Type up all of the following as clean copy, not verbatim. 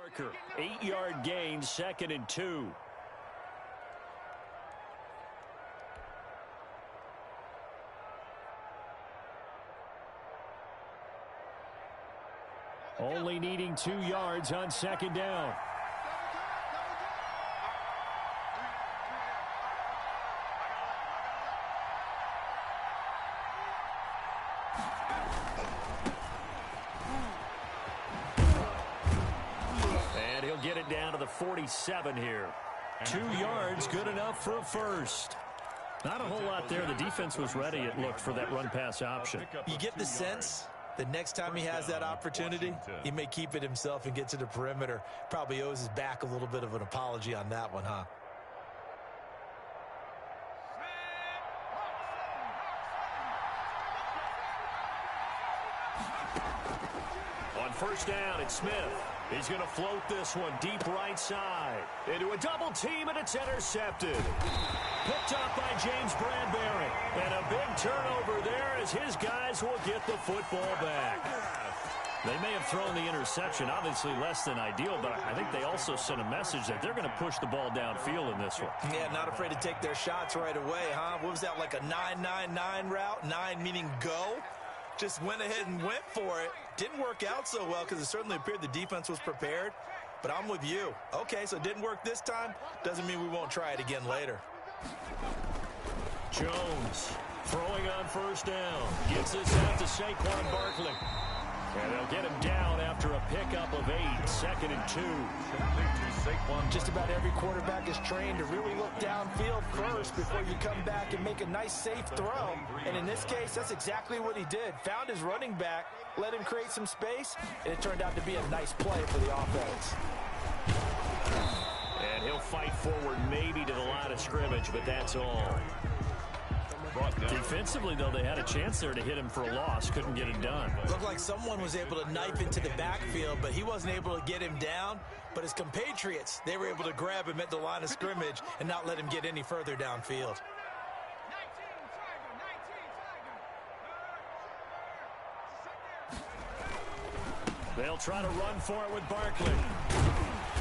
marker. 8-yard gain, 2nd and 2. Only needing 2 yards on 2nd down. And he'll get it down to the 47 here. 2 yards, good enough for a first. Not a whole lot there. The defense was ready, it looked, for that run-pass option. You get the sense the next time he has that opportunity, he may keep it himself and get to the perimeter. Probably owes his back a little bit of an apology on that one, huh? On 1st down, it's Smith. He's going to float this one deep right side. Into a double team, and it's intercepted. Picked up by James Bradbury. And a big turnover there as his guys will get the football back. They may have thrown the interception, obviously less than ideal, but I think they also sent a message that they're going to push the ball downfield in this one. Yeah, not afraid to take their shots right away, huh? What was that, like a 9-9-9 route? 9 meaning go? Just went ahead and went for it. Didn't work out so well because it certainly appeared the defense was prepared. But I'm with you. Okay, so it didn't work this time. Doesn't mean we won't try it again later. Jones throwing on 1st down. Gets this out to Saquon Barkley. And they'll get him down after a pickup of 8. 2nd and 2. Just about every quarterback is trained to really look downfield first before you come back and make a nice, safe throw. And in this case, that's exactly what he did. Found his running back, let him create some space, and it turned out to be a nice play for the offense. And he'll fight forward maybe to the line of scrimmage, but that's all. Defensively, though, they had a chance there to hit him for a loss. Couldn't get it done. Looked like someone was able to knife into the backfield, but he wasn't able to get him down. But his compatriots, they were able to grab him at the line of scrimmage and not let him get any further downfield. They'll try to run for it with Barkley.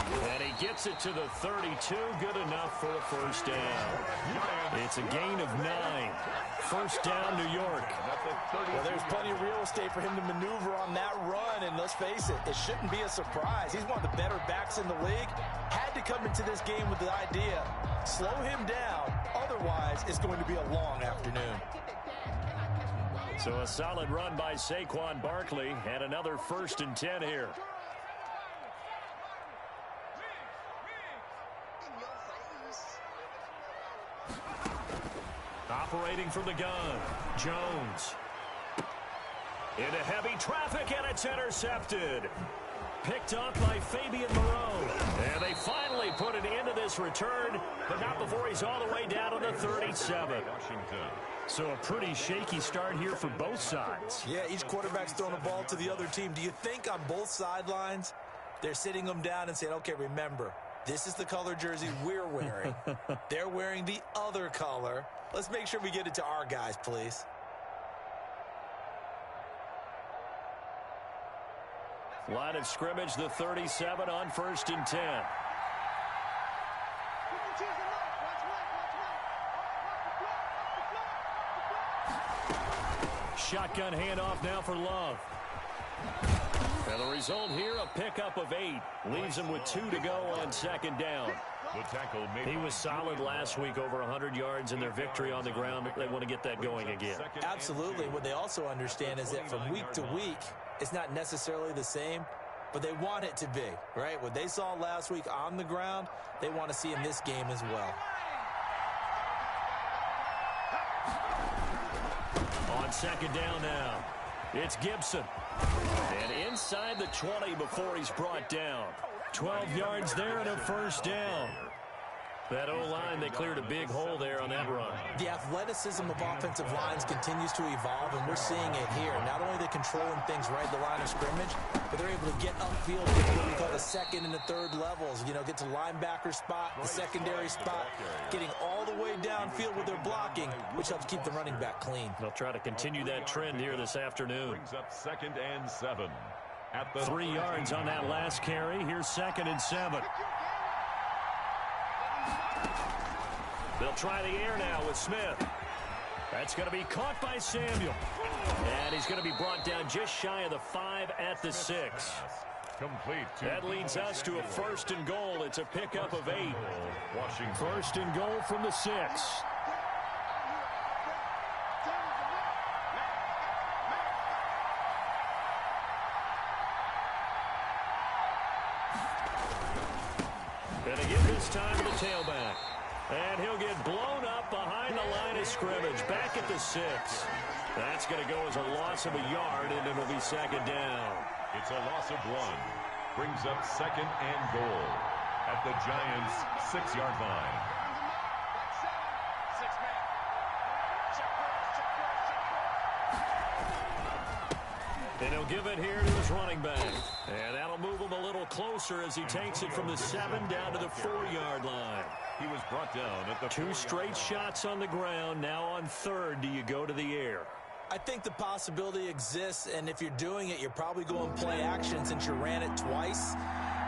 And he gets it to the 32. Good enough for a 1st down. It's a gain of 9. 1st down, New York. Well, there's plenty of real estate for him to maneuver on that run. And let's face it, it shouldn't be a surprise. He's one of the better backs in the league. Had to come into this game with the idea, slow him down. Otherwise, it's going to be a long afternoon. So a solid run by Saquon Barkley. And another 1st and 10 here. Operating from the gun, Jones. Into heavy traffic, and it's intercepted. Picked up by Fabian Moreau. And they finally put an end to this return, but not before he's all the way down to the 37. So a pretty shaky start here for both sides. Yeah, each quarterback's throwing a ball to the other team. Do you think on both sidelines they're sitting them down and saying, okay, remember, this is the color jersey we're wearing. They're wearing the other color. Let's make sure we get it to our guys, please. Line of scrimmage, the 37 on 1st and 10. Shotgun handoff now for Love. And the result here, a pickup of 8. Leaves him with 2 to go on 2nd down. He was solid last week, over 100 yards in their victory on the ground. They want to get that going again. Absolutely. What they also understand is that from week to week, it's not necessarily the same, but they want it to be, right? What they saw last week on the ground, they want to see in this game as well. On 2nd down now, it's Gibson. And inside the 20 before he's brought down. 12 yards there and a 1st down. That O-line, they cleared a big hole there on that run. The athleticism of offensive lines continues to evolve, and we're seeing it here. Not only are they controlling things right at the line of scrimmage, but they're able to get upfield to what we call the 2nd and the 3rd levels. You know, get to linebacker spot, the secondary spot, getting all the way downfield with their blocking, which helps keep the running back clean. They'll try to continue that trend here this afternoon. Brings up 2nd and 7. 3 yards on that last carry. Here's 2nd and 7. They'll try the air now with Smith. That's going to be caught by Samuel. And he's going to be brought down just shy of the 5 at the 6. Complete. That leads us to a 1st and goal. It's a pickup of 8. 1st and goal from the 6. And again this time to the tailback. And he'll get blown up behind the line of scrimmage. Back at the 6. That's going to go as a loss of a yard, and it'll be 2nd down. It's a loss of 1. Brings up 2nd and goal at the Giants' 6-yard line. And he'll give it here to his running back. And that'll move him a little closer as he takes it from the 7 down to the 4-yard line. He was brought down at the 2 straight shots on the ground. Now on 3rd, do you go to the air? I think the possibility exists, and if you're doing it, you're probably going play action since you ran it twice.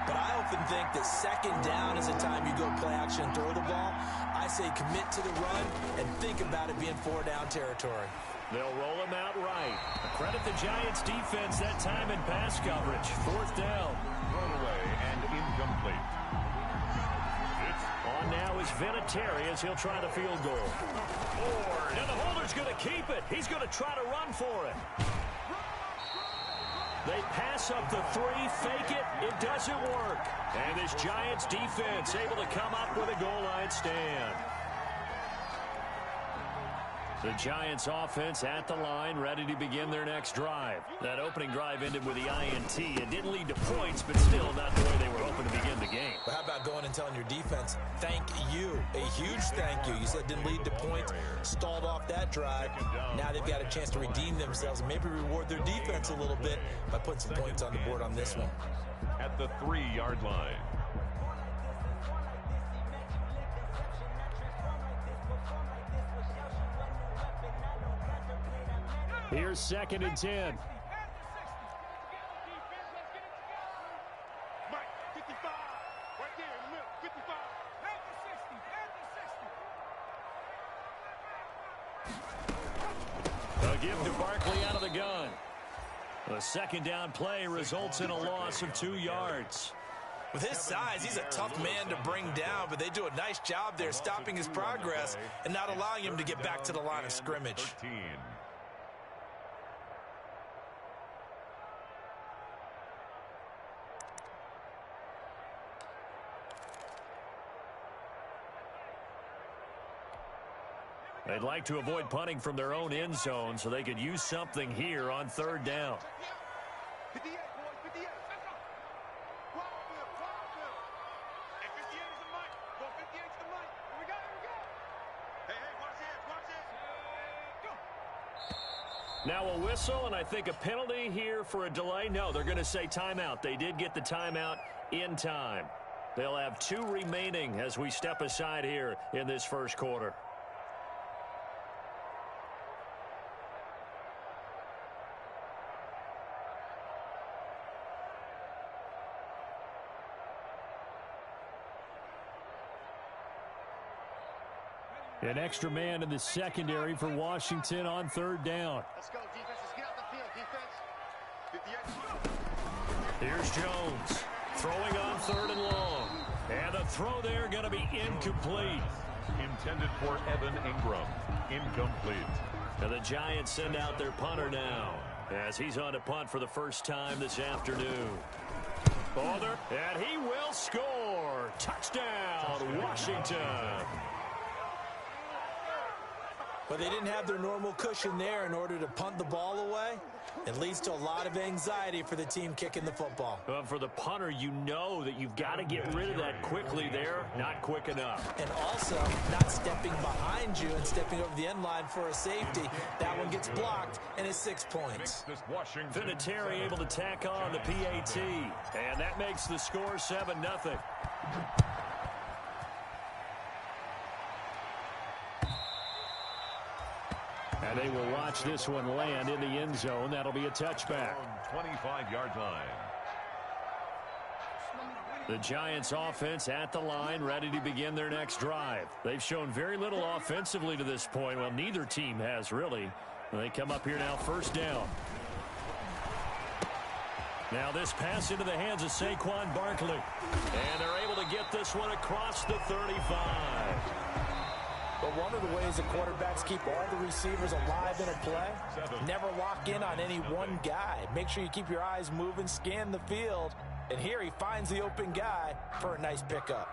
But I often think that 2nd down is the time you go play action and throw the ball. I say commit to the run and think about it being 4-down territory. They'll roll him out right. Credit the Giants defense that time in pass coverage. 4th down. Thrown away and incomplete. On now is Vinatieri as he'll try the field goal. Now the holder's going to keep it. He's going to try to run for it. They pass up the 3, fake it. It doesn't work. And this Giants defense able to come up with a goal line stand. The Giants offense at the line, ready to begin their next drive. That opening drive ended with the INT. It didn't lead to points, but still not the way they were hoping to begin the game. But how about going and telling your defense, thank you, a huge thank you. You said it didn't lead to points, stalled off that drive. Now they've got a chance to redeem themselves and maybe reward their defense a little bit by putting some points on the board on this one. At the 3-yard line. Here's 2nd and 10. A give to Barkley out of the gun. A 2nd down play results in a loss of 2 yards. With his size, he's a tough man to bring down, but they do a nice job there stopping his progress and not allowing him to get back to the line of scrimmage. 13. They'd like to avoid punting from their own end zone so they could use something here on 3rd down. Now a whistle, and I think a penalty here for a delay. No, they're going to say timeout. They did get the timeout in time. They'll have 2 remaining as we step aside here in this 1st quarter. An extra man in the secondary for Washington on 3rd down. Let's go, defense. Let's get out the field, defense. Here's Jones throwing on 3rd and long. And the throw there going to be incomplete. Intended for Evan Ingram. Incomplete. And the Giants send out their punter now as he's on to punt for the first time this afternoon. Bother, and he will score. Touchdown, Washington. But they didn't have their normal cushion there in order to punt the ball away. It leads to a lot of anxiety for the team kicking the football. Well, for the punter, you know that you've got to get rid of that quickly there. Not quick enough. And also, not stepping behind you and stepping over the end line for a safety. That one gets blocked, and it's 6 points. Vinatieri able to tack on the PAT. And that makes the score 7-0. And they will watch this one land in the end zone. That'll be a touchback. 25-yard line. The Giants offense at the line, ready to begin their next drive. They've shown very little offensively to this point. Well, neither team has really. They come up here now, first down. Now this pass into the hands of Saquon Barkley. And they're able to get this one across the 35. But one of the ways the quarterbacks keep all the receivers alive in a play, never lock in on any one guy. Make sure you keep your eyes moving, scan the field. And here he finds the open guy for a nice pickup.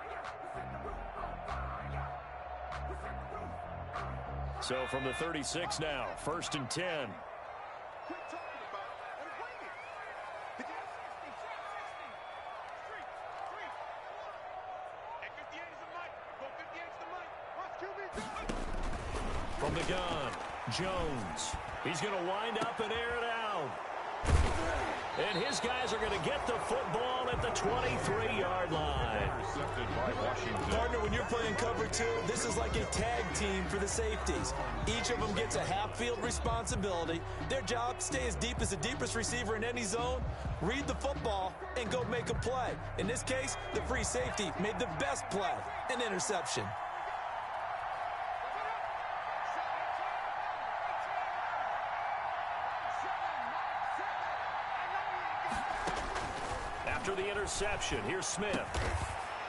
So from the 36 now, first and 10. From the gun, Jones. He's going to wind up and air it out. And his guys are going to get the football at the 23-yard line. Intercepted by Washington. Partner, when you're playing cover two, this is like a tag team for the safeties. Each of them gets a half-field responsibility. Their job, stay as deep as the deepest receiver in any zone, read the football, and go make a play. In this case, the free safety made the best play, an interception. After the interception, here's Smith.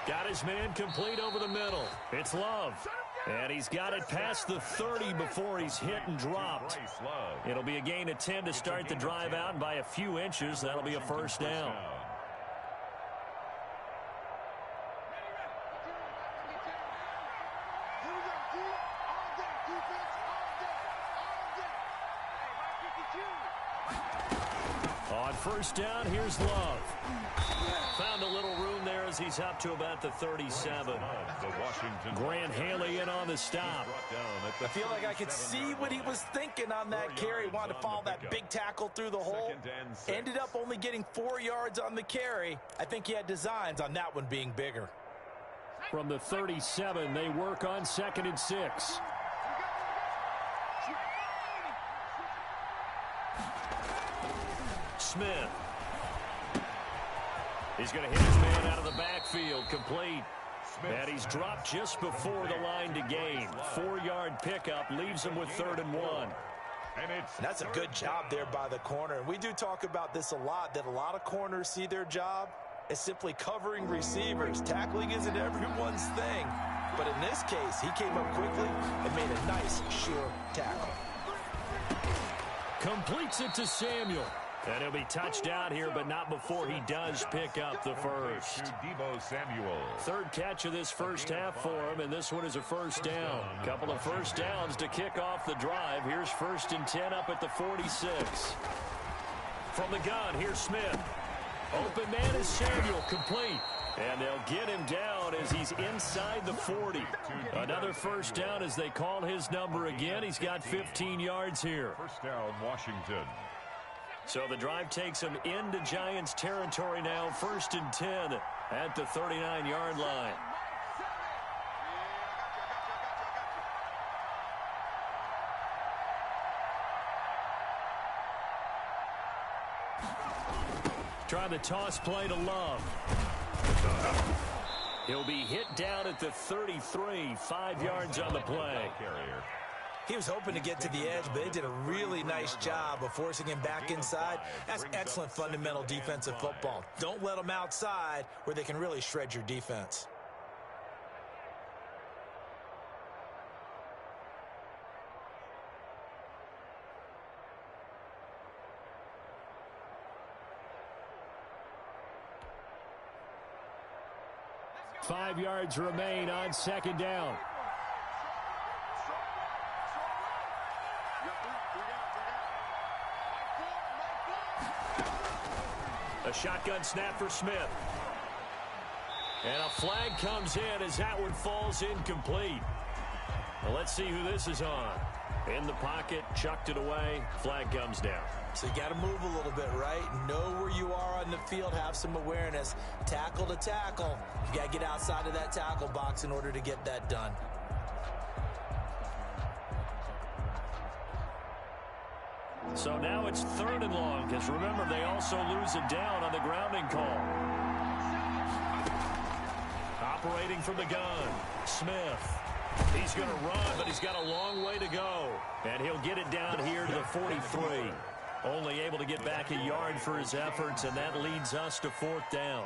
Got his man complete over the middle. It's Love. And he's got it past the 30 before he's hit and dropped. It'll be a gain of 10 to start the drive out, and by a few inches, that'll be a first down. On first down, here's Love. Found a little room there as he's up to about the 37. Grant Haley in on the stop. I feel like I could see what he was thinking on that carry. Wanted to follow that big tackle through the hole. Ended up only getting 4 yards on the carry. I think he had designs on that one being bigger. From the 37, they work on second and 6. Smith. He's going to hit his man out of the backfield, complete. And he's dropped just before the line to gain. 4-yard pickup leaves him with 3rd and 1. And that's a good job there by the corner. And we do talk about this a lot, that a lot of corners see their job as simply covering receivers. Tackling isn't everyone's thing. But in this case, he came up quickly and made a nice, sure tackle. Completes it to Samuel. And he'll be touched out here, but not before he does pick up the first. Third catch of this first half for him, and this one is a first down. Couple of first downs to kick off the drive. Here's 1st and 10 up at the 46. From the gun, here's Smith. Open man is Samuel, complete. And they'll get him down as he's inside the 40. Another first down as they call his number again. He's got 15 yards here. First down, Washington. So the drive takes him into Giants territory now. 1st and 10 at the 39-yard line. Try the toss play to Love. He'll be hit down at the 33, 5 yards on the play. He was hoping to get to the edge, but they did a really nice job of forcing him back inside. That's excellent fundamental defensive football. Don't let them outside where they can really shred your defense. Five yards remain on second down. A shotgun snap for Smith. And a flag comes in as that one falls incomplete. Well, let's see who this is on. In the pocket, chucked it away, flag comes down. So you got to move a little bit, right? Know where you are on the field, have some awareness. Tackle to tackle. You got to get outside of that tackle box in order to get that done. So now it's 3rd and long, because remember, they also lose it down on the grounding call. Operating from the gun, Smith. He's going to run, but he's got a long way to go. And he'll get it down here to the 43. Only able to get back a yard for his efforts, and that leads us to 4th down.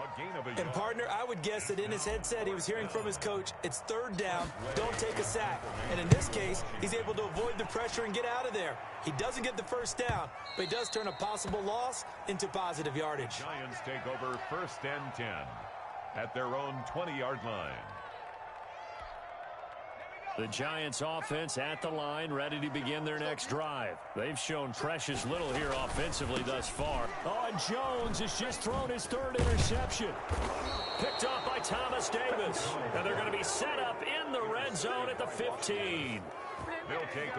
And, partner, I would guess that in his headset he was hearing from his coach, it's 3rd down, don't take a sack. And in this case, he's able to avoid the pressure and get out of there. He doesn't get the 1st down, but he does turn a possible loss into positive yardage. Giants take over 1st and 10 at their own 20-yard line. The Giants offense at the line, ready to begin their next drive. They've shown precious little here offensively thus far. Oh, and Jones has just thrown his 3rd interception. Picked off by Thomas Davis. And they're going to be set up in the red zone at the 15.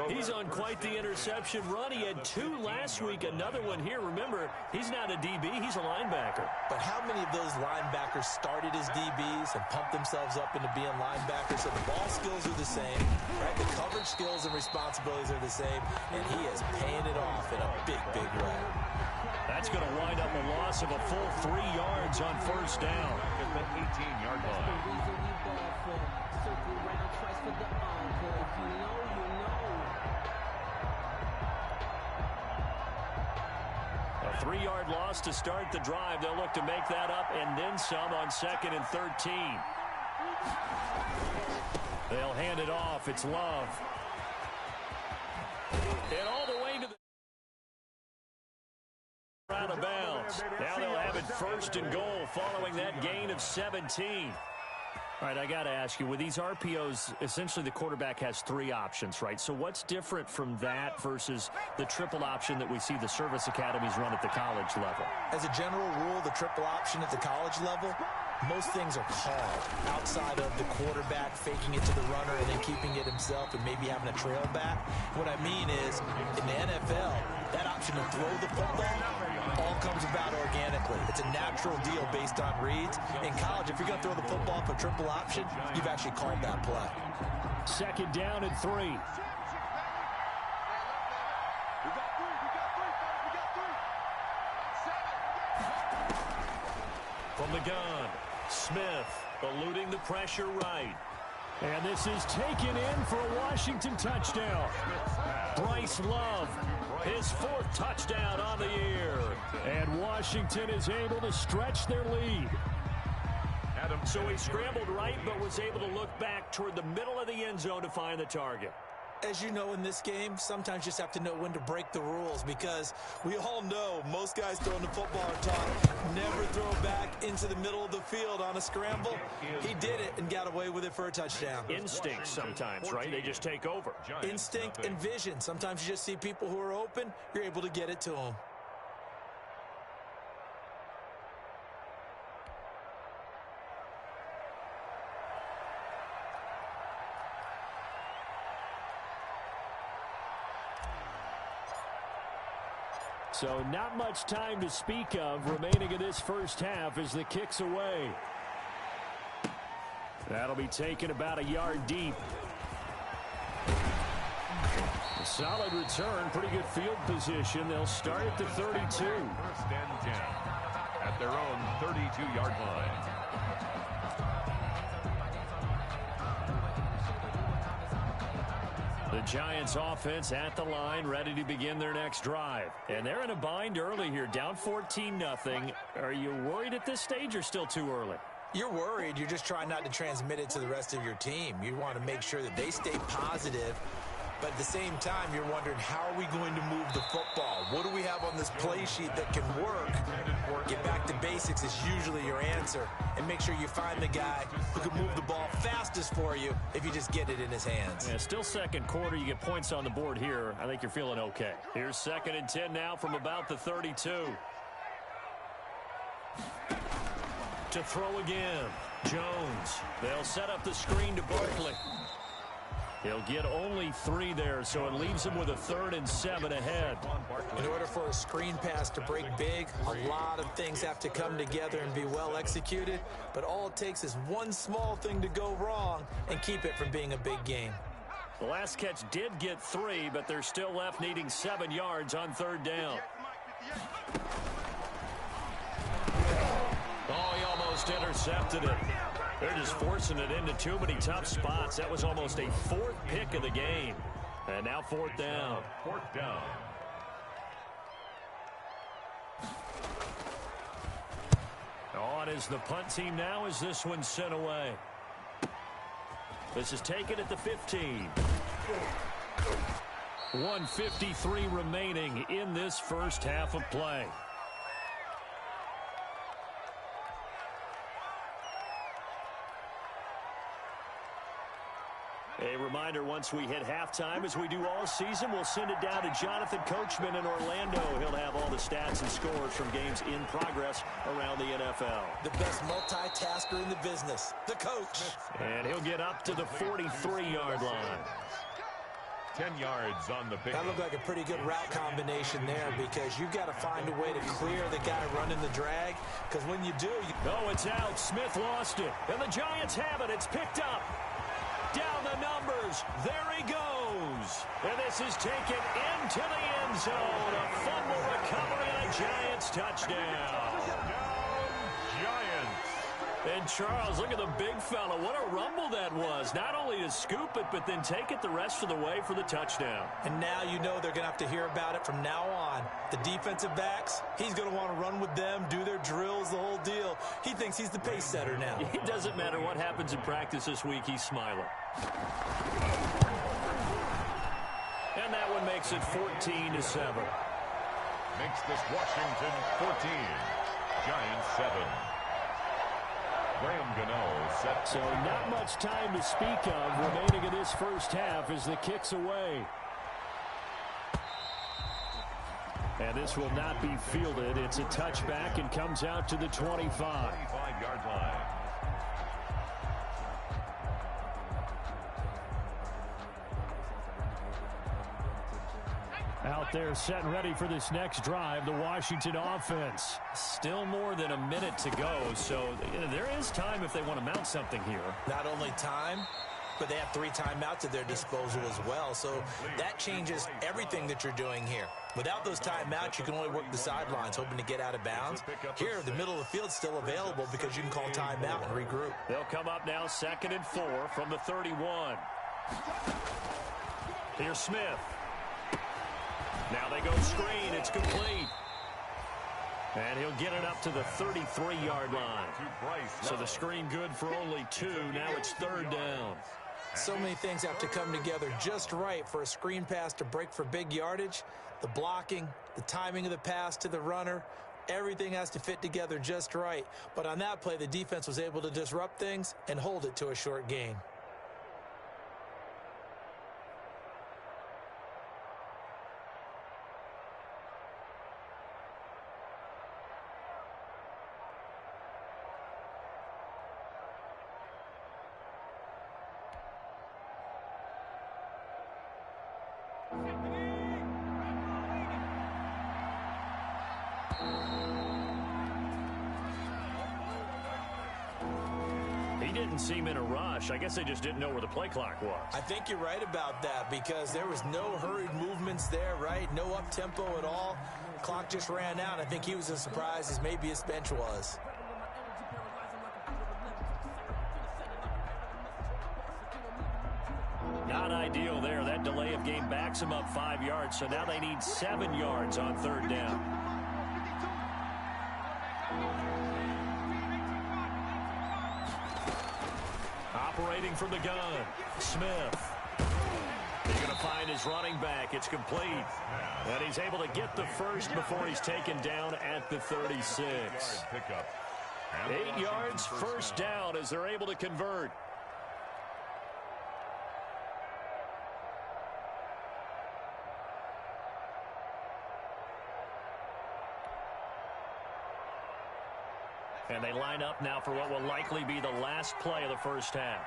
He's on quite the interception run. He had 2 last week, another one here. Remember, he's not a DB, he's a linebacker. But how many of those linebackers started as DBs and pumped themselves up into being linebackers? So the ball skills are the same, right? The coverage skills and responsibilities are the same, and he is paying it off in a big, big way. That's going to wind up a loss of a full 3 yards on 1st down. At the 18-yard line. A 3-yard loss to start the drive. They'll look to make that up and then some on 2nd and 13. They'll hand it off. It's Love. And all the way to the out of bounds. Now they'll have it 1st and goal following that gain of 17. All right, I got to ask you, with these RPOs, essentially the quarterback has 3 options, right? So what's different from that versus the triple option that we see the service academies run at the college level? As a general rule, the triple option at the college level, most things are called outside of the quarterback faking it to the runner and then keeping it himself and maybe having a trail back. What I mean is, in the NFL, that option to throw the football all comes about organically. It's a natural deal based on reads. In college, if you're going to throw the football for triple option, you've actually called that play. 2nd down and 3. From the gun, Smith eluding the pressure right. And this is taken in for a Washington touchdown. Bryce Love, his 4th touchdown on the year. And Washington is able to stretch their lead. So he scrambled right, but was able to look back toward the middle of the end zone to find the target. As you know, in this game, sometimes you just have to know when to break the rules, because we all know most guys throwing the football are taught never throw back into the middle of the field on a scramble. He did it and got away with it for a touchdown. Instinct sometimes, right? They just take over. Instinct and vision. Sometimes you just see people who are open, you're able to get it to them. So not much time to speak of remaining in this 1st half as the kick's away. That'll be taken about a yard deep. A solid return, pretty good field position. They'll start at the 32. 1st and 10 at their own 32-yard line. The Giants offense at the line, ready to begin their next drive. And they're in a bind early here, down 14-0. Are you worried at this stage or still too early? You're worried. You're just trying not to transmit it to the rest of your team. You want to make sure that they stay positive. But at the same time, you're wondering, how are we going to move the football? What do we have on this play sheet that can work? Get back to basics is usually your answer. And make sure you find the guy who can move the ball fastest for you if you just get it in his hands. Yeah, still 2nd quarter. You get points on the board here. I think you're feeling okay. Here's 2nd and 10 now from about the 32. To throw again. Jones. They'll set up the screen to Barkley. He'll get only 3 there, so it leaves him with a 3rd and 7 ahead. In order for a screen pass to break big, a lot of things have to come together and be well executed, but all it takes is one small thing to go wrong and keep it from being a big game. The last catch did get 3, but they're still left needing 7 yards on 3rd down. Oh, he almost intercepted it. They're just forcing it into too many tough spots. That was almost a 4th pick of the game. And now 4th down. 4th down. On is the punt team now as this one's sent away. This is taken at the 15. 1:53 remaining in this first half of play. A reminder, once we hit halftime, as we do all season, we'll send it down to Jonathan Coachman in Orlando. He'll have all the stats and scores from games in progress around the NFL. The best multitasker in the business, the coach. And he'll get up to the 43-yard line. 10 yards on the pick. That looked like a pretty good route combination there, because you've got to find a way to clear the guy running the drag, because when you do... Oh, it's out. Smith lost it. And the Giants have it. It's picked up. Down the numbers. There he goes. And this is taken into the end zone. A fumble recovery and a Giants touchdown. Giants. And Charles, look at the big fella. What a rumble that was. Not only to scoop it, but then take it the rest of the way for the touchdown. And now you know they're going to have to hear about it from now on. The defensive backs, he's going to want to run with them, do their drills, the whole deal. He thinks he's the pace setter now. It doesn't matter what happens in practice this week, he's smiling. And that one makes it 14-7. Makes this Washington 14. Giants 7. Graham Gano set. So not much time to speak of remaining in this first half as the kick's away. And this will not be fielded. It's a touchback and comes out to the 25. 25-yard line. Out there set and ready for this next drive, the Washington offense. Still more than a minute to go, so there is time if they want to mount something here. Not only time, but they have 3 timeouts at their disposal as well, so that changes everything that you're doing here. Without those timeouts, you can only work the sidelines, hoping to get out of bounds. Here, the middle of the field's still available because you can call timeout and regroup. They'll come up now 2nd and 4 from the 31. Here's Smith. Now they go screen. It's complete. And he'll get it up to the 33-yard line. So the screen good for only 2. Now it's 3rd down. So many things have to come together just right for a screen pass to break for big yardage. The blocking, the timing of the pass to the runner, everything has to fit together just right. But on that play, the defense was able to disrupt things and hold it to a short gain. He didn't seem in a rush. I guess they just didn't know where the play clock was. I think you're right about that because there was no hurried movements there, right? No up-tempo at all. Clock just ran out. I think he was as surprised as maybe his bench was. Not ideal there. That delay of game backs him up 5 yards, so now they need 7 yards on 3rd down. Operating from the gun, Smith. He's going to find his running back. It's complete. And he's able to get the first before he's taken down at the 36. 8 yards, first down as they're able to convert. And they line up now for what will likely be the last play of the first half.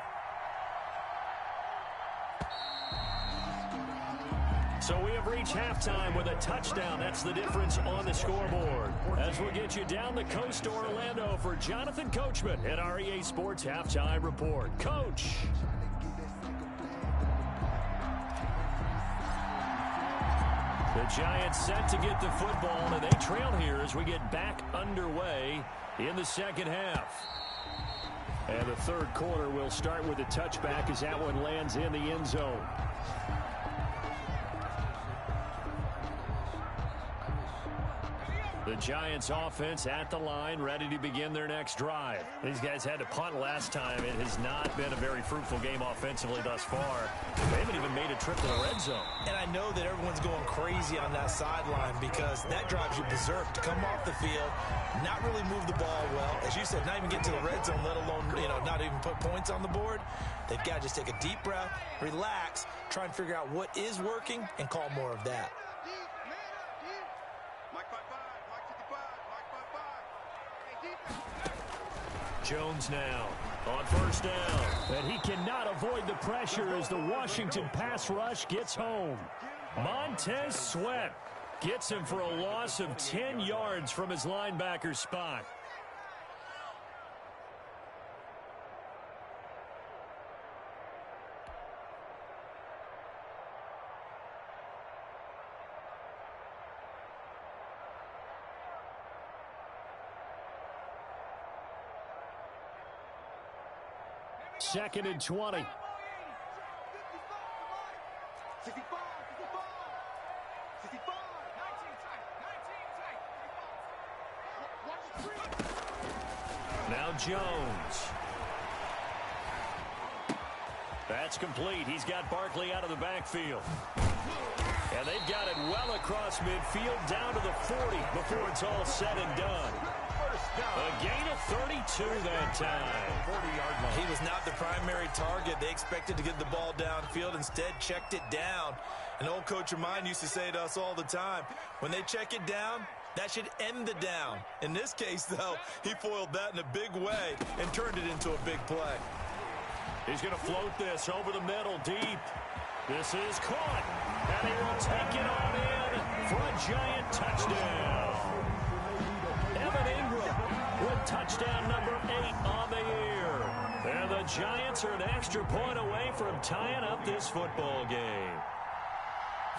So we have reached halftime with a touchdown. That's the difference on the scoreboard. As we'll get you down the coast to Orlando for Jonathan Coachman at our EA Sports Halftime Report. Coach. The Giants set to get the football, and they trail here as we get back underway in the second half. And the third quarter will start with a touchback as that one lands in the end zone. The Giants offense at the line, ready to begin their next drive. These guys had to punt last time. It has not been a very fruitful game offensively thus far. They haven't even made a trip to the red zone. And I know that everyone's going crazy on that sideline because that drives you berserk to come off the field, not really move the ball well. As you said, not even get to the red zone, let alone, not even put points on the board. They've got to just take a deep breath, relax, try and figure out what is working, and call more of that. Jones now on first down. And he cannot avoid the pressure as the Washington pass rush gets home. Montez Sweat gets him for a loss of 10 yards from his linebacker spot. Second and 20. 65. Now Jones. That's complete. He's got Barkley out of the backfield. And they've got it well across midfield down to the 40 before it's all said and done. A gain of 32 that time. 40-yard line. He was not the primary target. They expected to get the ball downfield. Instead, checked it down. An old coach of mine used to say to us all the time, when they check it down, that should end the down. In this case, though, he foiled that in a big way and turned it into a big play. He's going to float this over the middle deep. This is caught. And he will take it on in for a Giant touchdown. Evan Ingram with touchdown number 8 on the year. And the Giants are an extra point away from tying up this football game.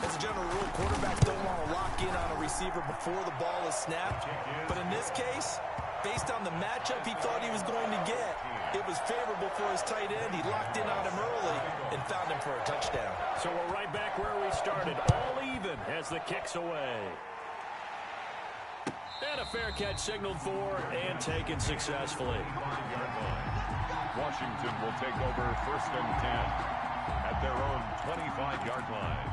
As a general rule, quarterbacks don't want to lock in on a receiver before the ball is snapped. But in this case, based on the matchup he thought he was going to get, it was favorable for his tight end. He locked in on him early and found him for a touchdown. So we're right back where we started, all even as the kick's away. And a fair catch signaled for and taken successfully. Washington will take over 1st and 10 at their own 25-yard line.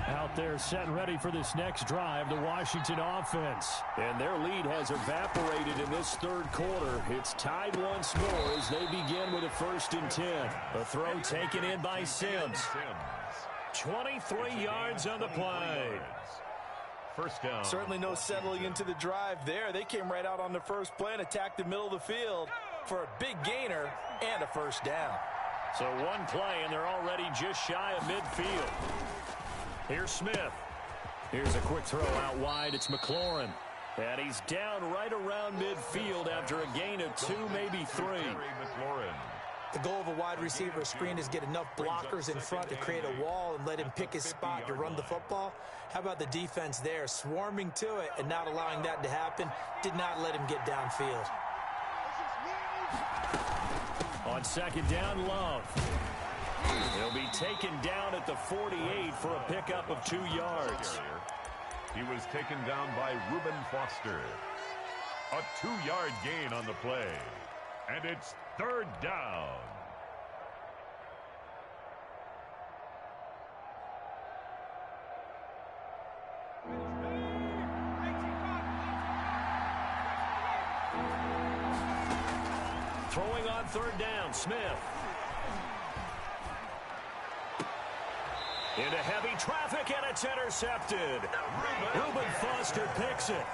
Out there set and ready for this next drive, the Washington offense. And their lead has evaporated in this third quarter. It's tied once more as they begin with a 1st and 10. A throw taken in by Sims. 23 yards on the play. First down. Certainly no settling into the drive there. They came right out on the first play and attacked the middle of the field for a big gainer and a 1st down. So one play, and they're already just shy of midfield. Here's Smith. Here's a quick throw out wide. It's McLaurin. And he's down right around midfield after a gain of 2, maybe 3. The goal of a wide receiver screen is get enough blockers in front to create a wall and let him pick his spot to run the football. How about the defense there, swarming to it and not allowing that to happen? Did not let him get downfield. On 2nd down, Love. He'll be taken down at the 48 for a pickup of 2 yards. He was taken down by Reuben Foster. A 2-yard gain on the play. And it's 3rd down. Throwing on 3rd down, Smith. Into heavy traffic, and it's intercepted. Reuben Foster picks it.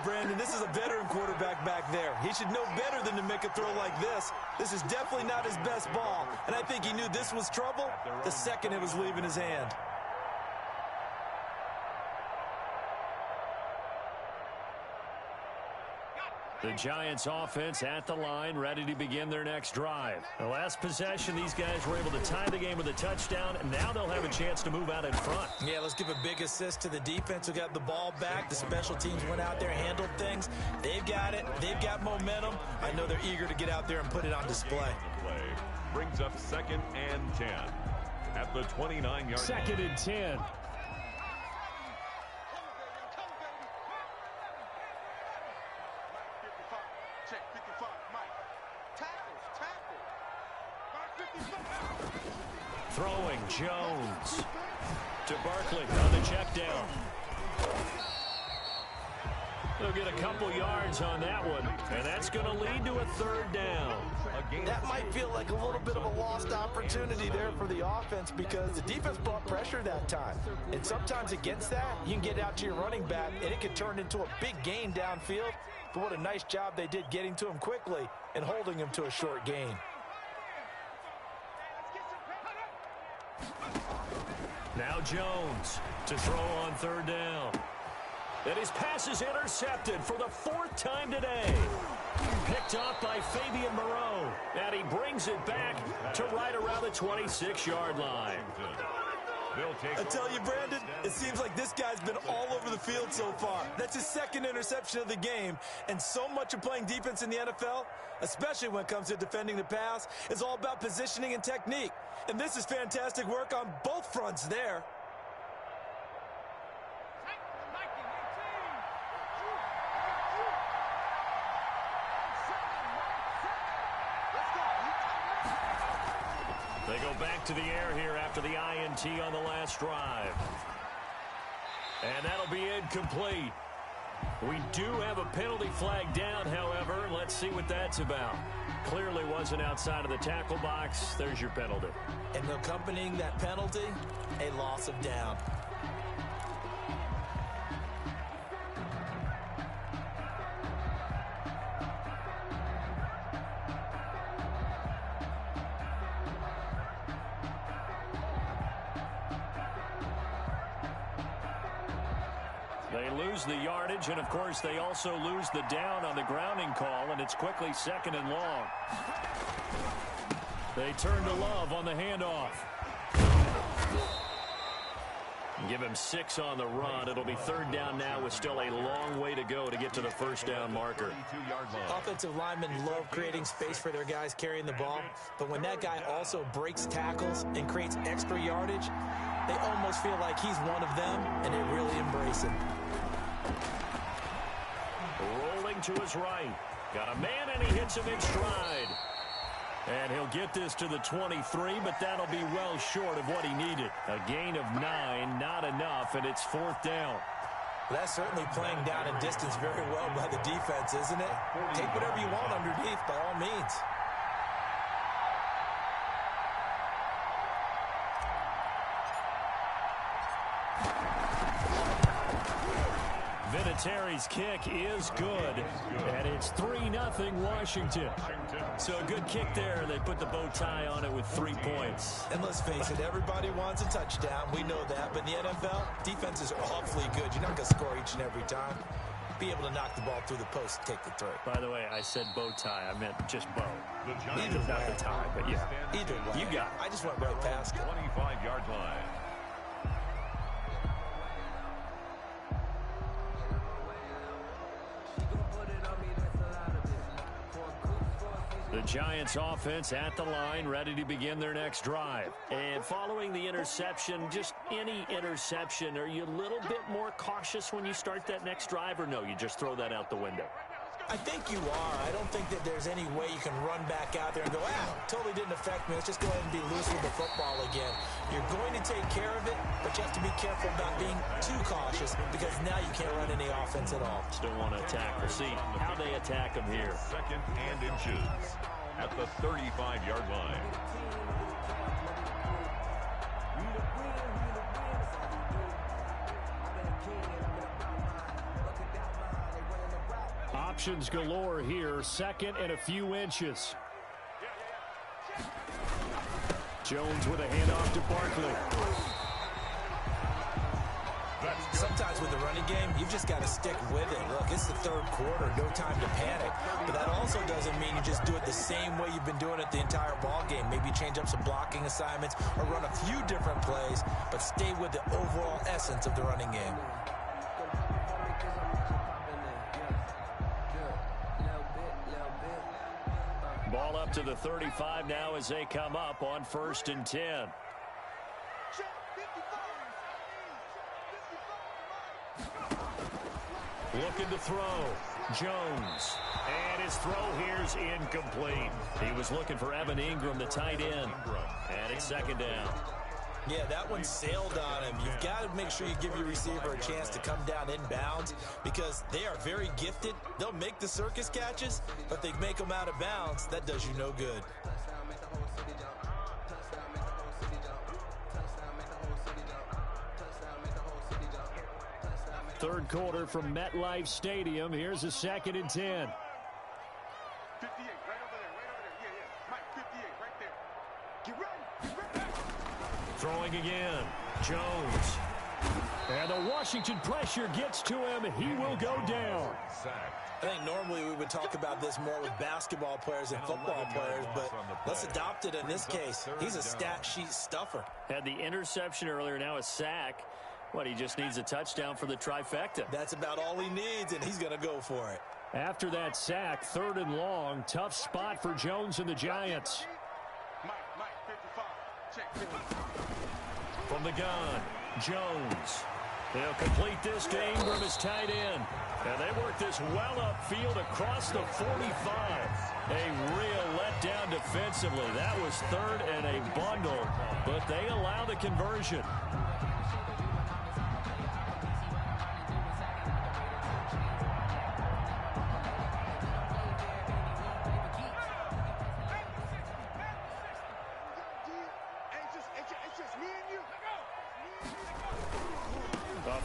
Brandon, this is a veteran quarterback back there. He should know better than to make a throw like this. This is definitely not his best ball, and I think he knew this was trouble the second it was leaving his hand. The Giants offense at the line, ready to begin their next drive. The last possession, these guys were able to tie the game with a touchdown, and now they'll have a chance to move out in front. Yeah, let's give a big assist to the defense who got the ball back. The special teams went out there, handled things. They've got it. They've got momentum. I know they're eager to get out there and put it on display. Brings up 2nd and 10 at the 29-yard line. 2nd and 10. Throwing Jones to Barkley on the check down. They'll get a couple yards on that one, and that's going to lead to a 3rd down. That might feel like a little bit of a lost opportunity there for the offense because the defense brought pressure that time. And sometimes against that, you can get out to your running back, and it can turn into a big gain downfield. But what a nice job they did getting to him quickly and holding him to a short gain. Now Jones to throw on 3rd down. And his pass is intercepted for the 4th time today. Picked off by Fabian Moreau. And he brings it back to right around the 26-yard line. I tell you, Brandon, it seems like this guy's been all over the field so far. That's his 2nd interception of the game. And so much of playing defense in the NFL, especially when it comes to defending the pass, is all about positioning and technique. And this is fantastic work on both fronts there. They go back to the air here after the INT on the last drive. And that'll be incomplete. We do have a penalty flag down, however. Let's see what that's about. Clearly wasn't outside of the tackle box. There's your penalty. And accompanying that penalty, a loss of down. They lose the yardage, and, of course, they also lose the down on the grounding call, and it's quickly 2nd and long. They turn to Love on the handoff. Give him 6 on the run. It'll be 3rd down now with still a long way to go to get to the 1st down marker. Offensive linemen love creating space for their guys carrying the ball, but when that guy also breaks tackles and creates extra yardage, they almost feel like he's one of them, and they really embrace him. Rolling to his right. Got a man, and he hits him in stride. And he'll get this to the 23, but that'll be well short of what he needed. A gain of 9, not enough, and it's 4th down. That's certainly playing down in distance very well by the defense, isn't it? Take whatever you want underneath, by all means. Vinatieri's kick is good, and it's 3-0 Washington. So a good kick there. They put the bow tie on it with 3 points. And let's face it, everybody wants a touchdown. We know that. But in the NFL, defenses are awfully good. You're not going to score each and every time. Be able to knock the ball through the post and take the 3. By the way, I said bow tie. I meant just bow. Either way. Not the tie, but yeah. Either way. You got it. I just went right past it. 25-yard line. The Giants offense at the line, ready to begin their next drive. And following the interception, just any interception, are you a little bit more cautious when you start that next drive, or no, you just throw that out the window? I think you are. I don't think that there's any way you can run back out there and go, totally didn't affect me. Let's just go ahead and be loose with the football again. You're going to take care of it, but you have to be careful about being too cautious because now you can't run any offense at all. Still want to attack. We'll see how they attack them here. 2nd and inches at the 35-yard line. Options galore here. 2nd and a few inches. Jones with a handoff to Barkley. That's Sometimes with the running game, you've just got to stick with it. Look, it's the third quarter, no time to panic. But that also doesn't mean you just do it the same way you've been doing it the entire ball game. Maybe change up some blocking assignments or run a few different plays, but stay with the overall essence of the running game. Ball up to the 35 now as they come up on 1st and 10. Looking to throw. Jones. And his throw here's incomplete. He was looking for Evan Ingram, the tight end. And it's 2nd down. Yeah, that one sailed on him. You've got to make sure you give your receiver a chance to come down inbounds because they are very gifted. They'll make the circus catches, but they make them out of bounds. That does you no good. Third quarter from MetLife Stadium. Here's a 2nd and 10. 58, right over there. Yeah. Mike, 58, right there. Get ready. Throwing again. Jones. And the Washington pressure gets to him. He will go down. I think normally we would talk about this more with basketball players and football players, but let's adopt it in this case. He's a stat sheet stuffer. Had the interception earlier, now a sack. What, he just needs a touchdown for the trifecta. That's about all he needs, and he's going to go for it. After that sack, 3rd and long. Tough spot for Jones and the Giants. Mike, 55. Check. From the gun, Jones. He'll complete this to Ingram, his tight end. And they work this well upfield across the 45. A real letdown defensively. That was 3rd and a bundle, but they allow the conversion.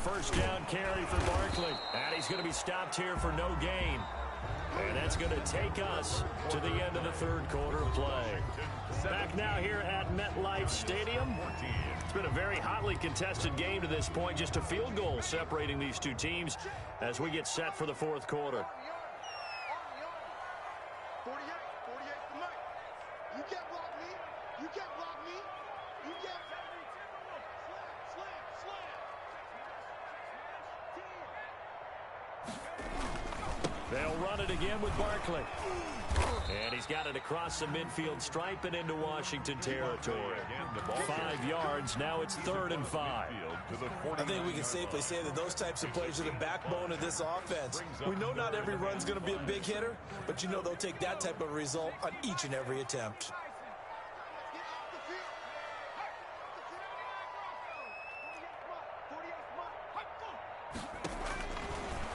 First down carry for Barkley. And he's going to be stopped here for no gain. And that's going to take us to the end of the 3rd quarter of play. Back now here at MetLife Stadium. It's been a very hotly contested game to this point. Just a field goal separating these two teams as we get set for the 4th quarter. 48 for Mike. You can't block me. You can't block me. You can't. They'll run it again with Barkley. And he's got it across the midfield stripe and into Washington territory. 5 yards. Now it's 3rd and 5. I think we can safely say that those types of plays are the backbone of this offense. We know not every run's going to be a big hitter, but you know they'll take that type of result on each and every attempt.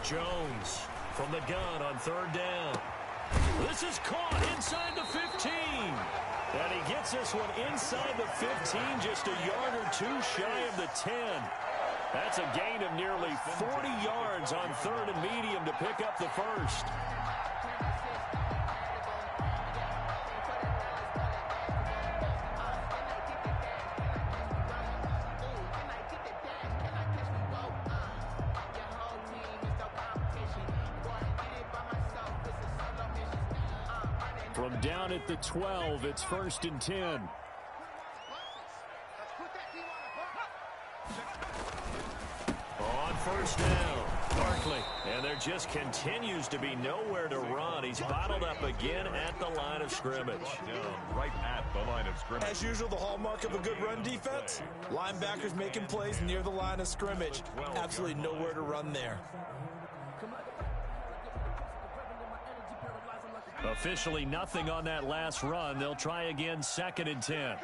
Jones from the gun on 3rd down. This is caught inside the 15. And he gets this one inside the 15, just a yard or two shy of the 10. That's a gain of nearly 40 yards on 3rd and medium to pick up the first. From down at the 12, it's 1st and 10. On 1st down, Barkley. And there just continues to be nowhere to run. He's bottled up again at the line of scrimmage. Right at the line of scrimmage. As usual, the hallmark of a good run defense, linebackers making plays near the line of scrimmage. Absolutely nowhere to run there. Officially nothing on that last run. They'll try again, 2nd and 10.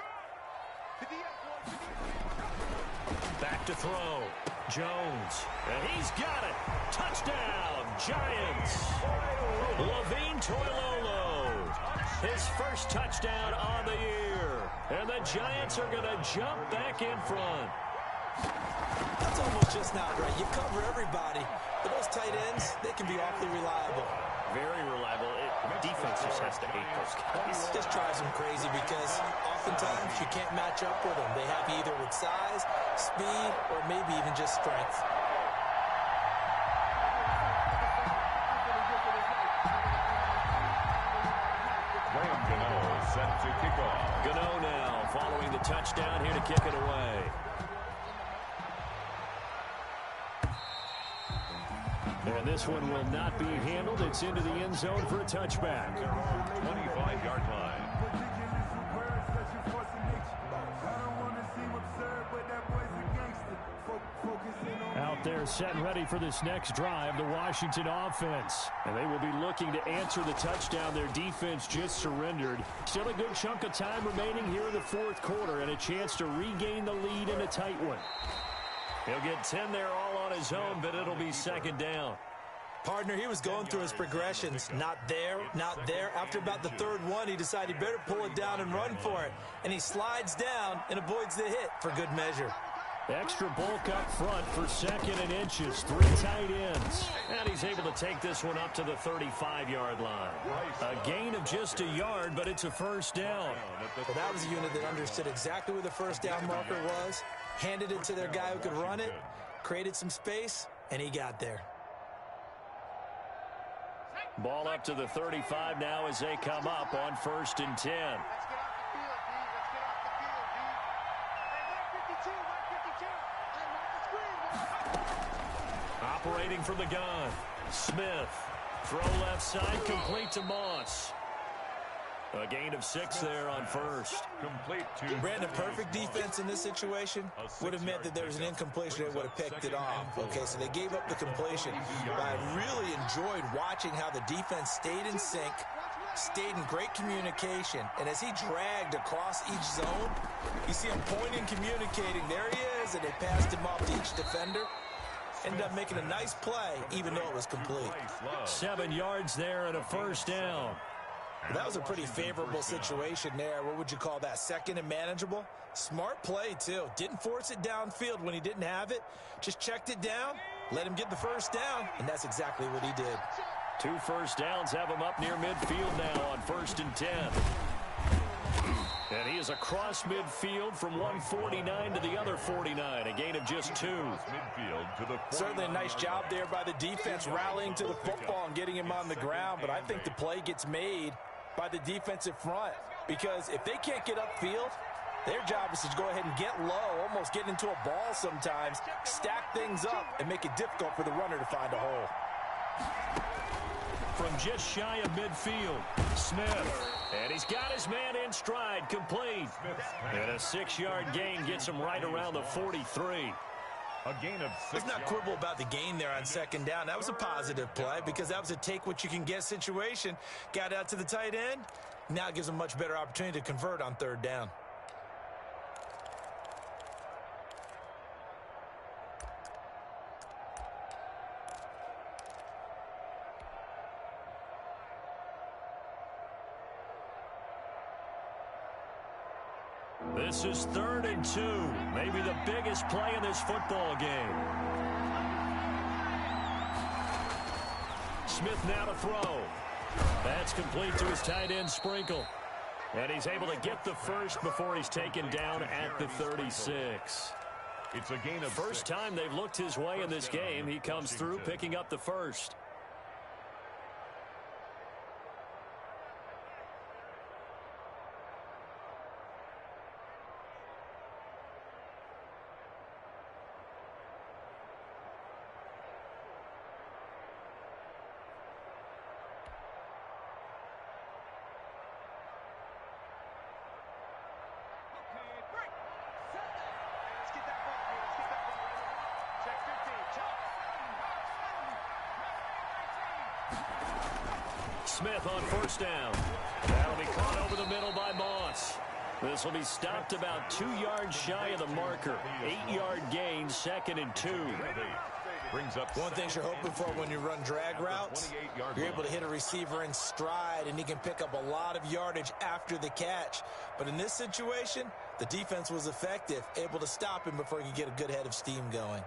Back to throw. Jones. And he's got it. Touchdown, Giants. Levine Toilolo. His first touchdown on the year. And the Giants are going to jump back in front. That's almost just not right. You cover everybody, but those tight ends, they can be awfully reliable. Very reliable. Defense just has to hate those guys. It just drives them crazy because oftentimes you can't match up with them. They have you either with size, speed, or maybe even just strength. kick it away. And this one will not be handled. It's into the end zone for a touchback. 25-yard line. Out there set and ready for this next drive, the Washington offense. And they will be looking to answer the touchdown their defense just surrendered. Still a good chunk of time remaining here in the fourth quarter and a chance to regain the lead in a tight one. He'll get 10 there all on his own, but it'll be second down. Partner, he was going through his progressions. Not there, not there. After about the third one, he decided he better pull it down and run for it. And he slides down and avoids the hit for good measure. Extra bulk up front for second and inches. 3 tight ends. And he's able to take this one up to the 35-yard line. A gain of just a yard, but it's a first down. Well, that was a unit that understood exactly where the first down marker was, handed it to their guy who could run it, created some space, and he got there. Ball up to the 35 now as they come up on 1st and 10. Operating from the gun, Smith. Throw left side, complete to Moss. A gain of 6 there on first. Complete to Brandon, perfect defense in this situation would have meant that there was an incompletion. They would have picked it off. Okay, so they gave up the completion. But I really enjoyed watching how the defense stayed in sync, stayed in great communication. And as he dragged across each zone, you see him pointing, communicating. There he is, and they passed him off to each defender. Ended up making a nice play, even though it was complete. 7 yards there and a first down. Well, that was a pretty favorable situation there. What would you call that? Second and manageable? Smart play, too. Didn't force it downfield when he didn't have it. Just checked it down, let him get the first down, and that's exactly what he did. 2 first downs have him up near midfield now on 1st and 10. And he is across midfield from 149 to the other 49. A gain of just 2. Certainly a nice job there by the defense rallying to the football and getting him on the ground. But I think the play gets made by the defensive front. Because if they can't get upfield, their job is to go ahead and get low, almost get into a ball sometimes, stack things up, and make it difficult for the runner to find a hole. From just shy of midfield, Smith. And he's got his man in stride, complete. And a 6-yard gain gets him right around the 43. A gain of 6. Let's not quibble about the gain there on second down. That was a positive play because that was a take-what-you-can-get situation. Got out to the tight end. Now it gives him a much better opportunity to convert on 3rd down. This is 3rd and 2. Maybe the biggest play in this football game. Smith now to throw. That's complete to his tight end, Sprinkle. And he's able to get the first before he's taken down at the 36. It's a gain of First 6. time they've looked his way in this game. He comes through picking up the first. Smith on 1st down. That'll be caught over the middle by Moss. This will be stopped about 2 yards shy of the marker. 8-yard gain, 2nd and 2. Brings up one thing you're hoping for when you run drag routes, you're able to hit a receiver in stride, and he can pick up a lot of yardage after the catch. But in this situation, the defense was effective, able to stop him before he could get a good head of steam going.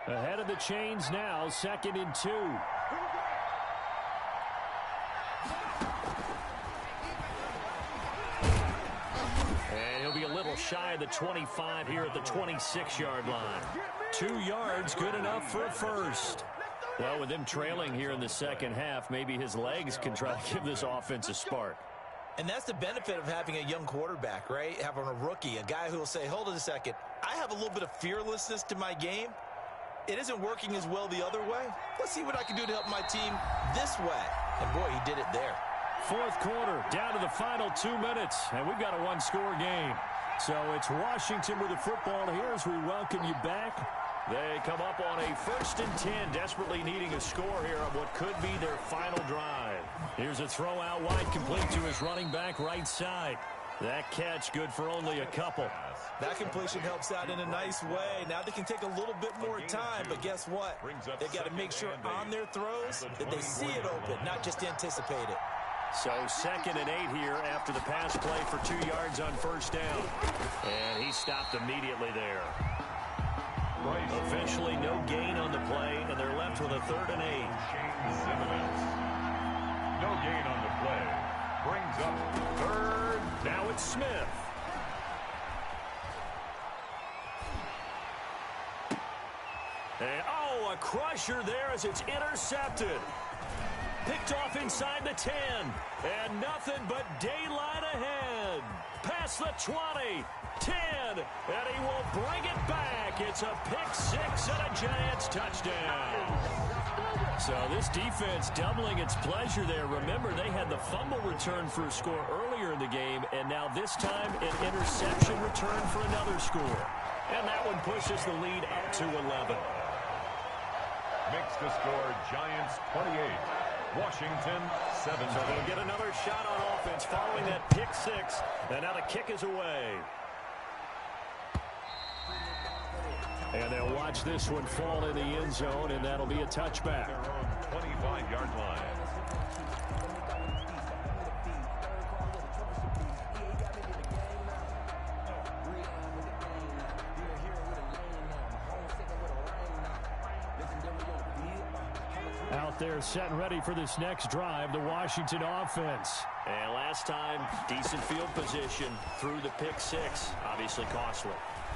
Ahead of the chains now, 2nd and 2. And he'll be a little shy of the 25 here at the 26-yard line. 2 yards, good enough for a first. Well, with them trailing here in the second half, maybe his legs can try to give this offense a spark. And that's the benefit of having a young quarterback, right? Having a rookie, a guy who will say, hold on a second, I have a little bit of fearlessness to my game. It isn't working as well the other way. Let's see what I can do to help my team this way. And, boy, he did it there. Fourth quarter, down to the final 2 minutes, and we've got a one-score game. So it's Washington with the football here as we welcome you back. They come up on a 1st and 10, desperately needing a score here on what could be their final drive. Here's a throw out wide, complete to his running back right side. That catch good for only a couple. That completion helps out in a nice way. Now they can take a little bit more time, but guess what? They've got to make sure on their throws that they see it open, not just anticipate it. So 2nd and 8 here after the pass play for 2 yards on 1st down. And he stopped immediately there. Officially no gain on the play, and they're left with a 3rd and 8. No gain on the play. Brings up 3rd. Now it's Smith. And, a crusher there as it's intercepted. Picked off inside the 10. And nothing but daylight ahead. Past the 20. 10. And he will bring it back. It's a pick 6 and a Giants touchdown. So this defense doubling its pleasure there. Remember, they had the fumble return for a score earlier in the game. And now this time an interception return for another score. And that one pushes the lead up to 11. Makes the score Giants 28. Washington 7. So they'll get another shot on offense following that pick 6. And now the kick is away. And they'll watch this one fall in the end zone, and that'll be a touchback. 25-yard line. Out there set and ready for this next drive, the Washington offense. And last time, decent field position through the pick 6. Obviously costly.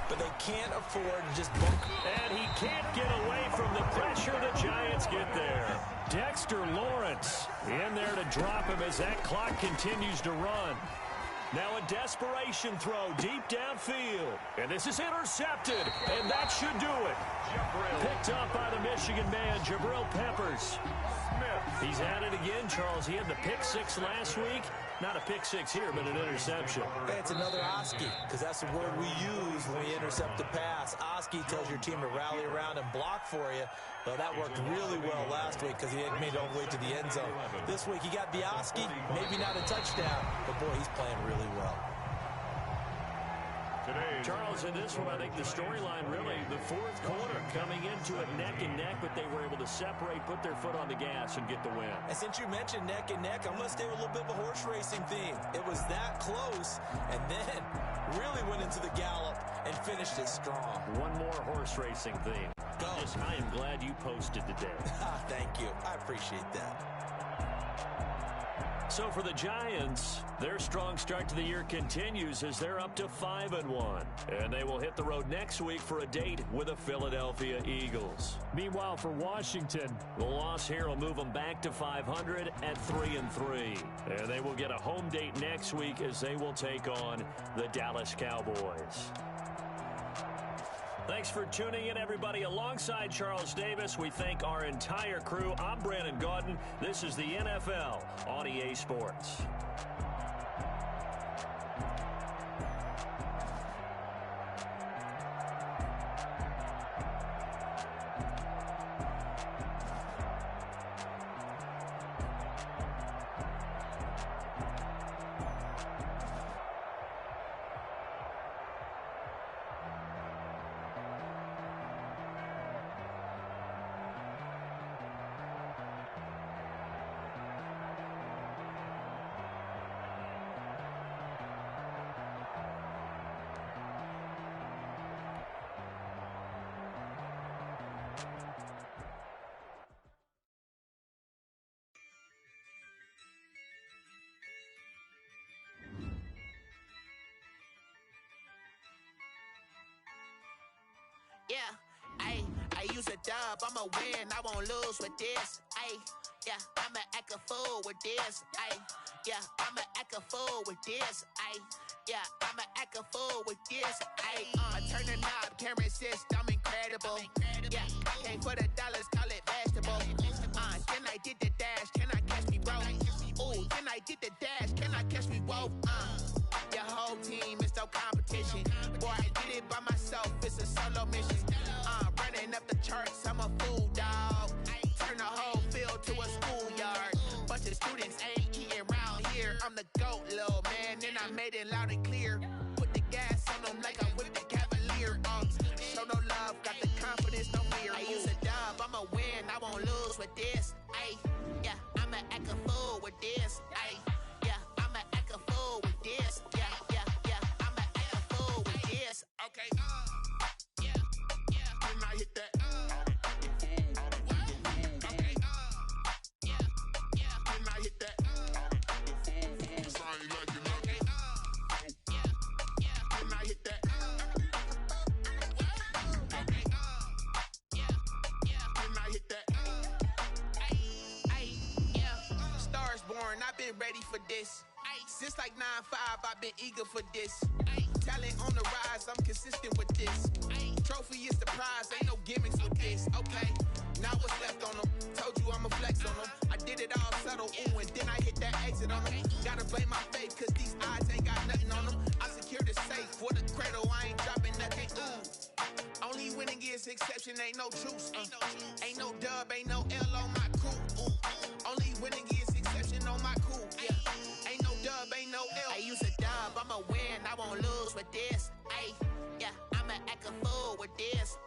But they can't afford to just bunk. And he can't get away from the pressure. The Giants get there. Dexter Lawrence in there to drop him as that clock continues to run. Now a desperation throw deep downfield. And this is intercepted. And that should do it. Picked up by the Michigan man, Jabril Peppers. He's at it again, Charles. He had the pick 6 last week. Not a pick 6 here, but an interception. It's another Oski, because that's the word we use when we intercept a pass. Oski tells your team to rally around and block for you. Well, that worked really well last week because he had made it all the way to the end zone. This week he got the Oski, maybe not a touchdown, but boy, he's playing really well. Charles, in this one, I think the storyline really, the fourth quarter, coming into it neck and neck, but they were able to separate, put their foot on the gas, and get the win. And since you mentioned neck and neck, I'm going to stay with a little bit of a horse racing theme. It was that close, and then really went into the gallop and finished it strong. One more horse racing theme. Go. I am glad you posted today. Thank you. I appreciate that. So for the Giants, their strong start to the year continues as they're up to 5-1. And they will hit the road next week for a date with the Philadelphia Eagles. Meanwhile, for Washington, the loss here will move them back to 500 at 3-3. And they will get a home date next week as they will take on the Dallas Cowboys. Thanks for tuning in, everybody. Alongside Charles Davis, we thank our entire crew. I'm Brandon Gaudin. This is the NFL on EA Sports. Yeah, I use a dub, I'ma win, I won't lose with this. yeah, I'ma act a fool with this, ayy. Yeah, I'ma act a fool with this, ayy. Yeah, I'ma act a fool with this, ayy. Turn the knob, camera assist, I'm incredible. Yeah, came for the dollars, call it vegetable. Then I did the dash, can I catch me, bro? Ooh, then I did the dash, can I catch me, whoa? Your whole team is no competition. Boy, I did it by myself, it's a solo mission. Running up the charts, I'm a fool, dog. Turn the whole field to a schoolyard. Bunch of students ain't eating round here. I'm the GOAT, little man, and I made it loud and clear. Put the gas on them like I whipped the Cavalier. Show no love, got the confidence, no fear. I use a dub, I'ma win, I won't lose with this. Ayy, yeah, I'ma act a fool with this. Ayy, yeah, I'ma act a fool with this. Yeah, yeah, yeah, I'ma act a fool with this. Okay, yeah, yeah. When I hit that, okay, yeah, yeah. When I hit that, cause I ain't like it. Okay, yeah, yeah. When I hit that, okay, yeah, yeah. When I hit that, ay, yeah. Stars born, I've been ready for this. Since like 9-5, I've been eager for this. Talent on the rise, I'm consistent with this. Trophy is the prize, ain't no gimmicks with this. Okay, now what's left on them? Told you I'ma flex on them. I did it all subtle, ooh, and then I hit that exit on them. Gotta blame my faith, cause these odds ain't got nothing on them. I secure the safe for the cradle, I ain't dropping nothing, ooh. Only winning is exception, ain't no truce. Ain't no dub, ain't no L on my crew. Ooh. Only winning is exception on my crew, yeah. Ain't no dub, ain't no L. I use a dub, I'ma win, I won't lose with this. Ayy, yeah, I'ma act a fool with this.